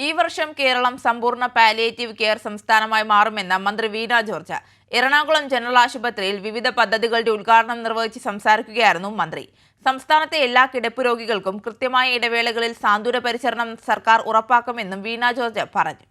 ഈ വർഷം കേരളം സമ്പൂർണ്ണ പാലിയേറ്റീവ് കെയർ സംസ്ഥാനമായി മാറുമെന്ന് മന്ത്രി വീണ ജോർജ് എറണാകുളം ജനറൽ ആശുപത്രിയിൽ വിവിധ പദ്ധതികളുടെ ഉദ്ഘാടനം നിർവഹിച്ച് സംസാരിക്കുകയായിരുന്നു മന്ത്രി. സംസ്ഥാനത്തെ എല്ലാ കിടപ്പ് രോഗികൾക്കും കൃത്യമായ ഇടവേളകളിൽ സാന്ത്വന പരിചരണം സർക്കാർ ഉറപ്പാക്കുമെന്നും വീണ ജോർജ് പറഞ്ഞു.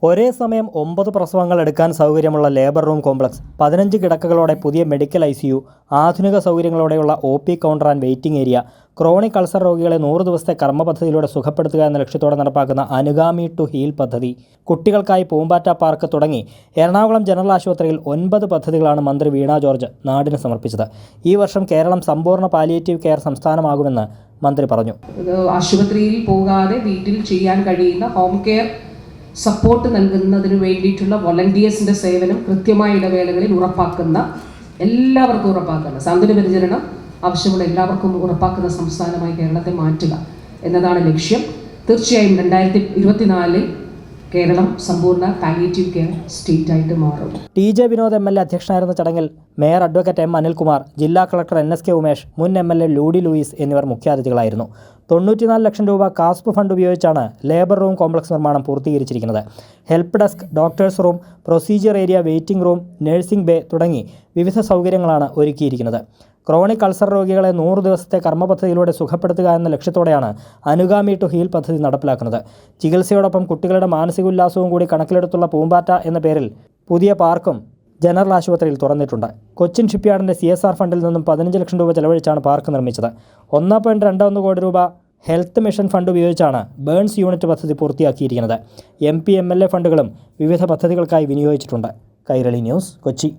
ഒരേ സമയം 9 പ്രസവങ്ങൾ എടുക്കാൻ സൗകര്യമുള്ള ലേബർ റൂം കോംപ്ലക്സ്, 15 കിടക്കകളോടെ പുതിയ മെഡിക്കൽ ICU, ആധുനിക സൗകര്യങ്ങളോടെയുള്ള OP counter and waiting area, chronic ulcer രോഗികളെ 100 ദിവസത്തെ കർമ്മ പദ്ധതിയിലൂടെ സുഖപ്പെടുത്തുക എന്ന ലക്ഷ്യത്തോടെ നടപ്പാക്കുന്ന അനുഗാമി ടു ഹീൽ പദ്ധതി, കുട്ടികൾക്കായി പൂമ്പാറ്റ പാർക്ക് തുടങ്ങി എറണാകുളം ജനറൽ ആശുപത്രിയിൽ 9 പദ്ധതികളാണ് മന്ത്രി വീണ ജോർജ് നാടിന് സമർപ്പിച്ചത്. ഈ വർഷം കേരളം സമ്പൂർണ്ണ പാലിയേറ്റീവ് കെയർ സംസ്ഥാനമാകുമെന്ന് മന്ത്രി പറഞ്ഞു. ആശുപത്രിയിൽ പോകാതെ വീട്ടിൽ ചെയ്യാൻ കഴിയുന്ന ഹോം കെയർ സപ്പോർട്ട് നൽകുന്നതിന് വേണ്ടിയിട്ടുള്ള വോളണ്ടിയേഴ്സിൻ്റെ സേവനം കൃത്യമായ ഇടവേളകളിൽ എല്ലാവർക്കും ഉറപ്പാക്കുന്ന സാന്ത്വന പരിചരണം ആവശ്യമുള്ള എല്ലാവർക്കും ഉറപ്പാക്കുന്ന സംസ്ഥാനമായി കേരളത്തെ മാറ്റുക എന്നതാണ് ലക്ഷ്യം. തീർച്ചയായും 2024 കേരളം സമ്പൂർണ്ണ പാലിയേറ്റീവ് കെയർ സ്റ്റേറ്റായിട്ട് മാറും. TJ വിനോദ് MLA അധ്യക്ഷനായിരുന്ന ചടങ്ങിൽ മേയർ അഡ്വക്കേറ്റ് M അനിൽകുമാർ, ജില്ലാ കളക്ടർ NSK ഉമേഷ്, മുൻ MLA ലൂഡി ലൂയിസ് എന്നിവർ മുഖ്യാതിഥികളായിരുന്നു. 94 ലക്ഷം രൂപ കാസ്പ് ഫണ്ട് ഉപയോഗിച്ചാണ് ലേബർ റൂം കോംപ്ലക്സ് നിർമ്മാണം പൂർത്തീകരിച്ചിരിക്കുന്നത്. Help desk, doctors room, procedure area, waiting room, nursing bay തുടങ്ങി വിവിധ സൗകര്യങ്ങളാണ് ഒരുക്കിയിരിക്കുന്നത്. ക്രോണിക് അൾസർ രോഗികളെ 100 ദിവസത്തെ കർമ്മ പദ്ധതിയിലൂടെ സുഖപ്പെടുത്തുക എന്ന ലക്ഷ്യത്തോടെയാണ് അനുഗാമി ടു ഹീൽ പദ്ധതി നടപ്പിലാക്കുന്നത്. ചികിത്സയോടൊപ്പം കുട്ടികളുടെ മാനസിക ഉല്ലാസവും കൂടി കണക്കിലെടുത്തുള്ള പൂമ്പാറ്റ എന്ന പേരിൽ പുതിയ പാർക്കും ജനറൽ ആശുപത്രിയിൽ തുറന്നിട്ടുണ്ട്. കൊച്ചിൻ ഷിപ്പ്യാർഡിൻ്റെ CSR ഫണ്ടിൽ നിന്നും 15 ലക്ഷം രൂപ ചെലവഴിച്ചാണ് പാർക്ക് നിർമ്മിച്ചത്. 1.21 കോടി രൂപ ഹെൽത്ത് മിഷൻ ഫണ്ട് ഉപയോഗിച്ചാണ് ബേൺസ് യൂണിറ്റ് പദ്ധതി പൂർത്തിയാക്കിയിരിക്കുന്നത്. MP MLA ഫണ്ടുകളും വിവിധ പദ്ധതികൾക്കായി വിനിയോഗിച്ചിട്ടുണ്ട്. കൈരളി ന്യൂസ്, കൊച്ചി.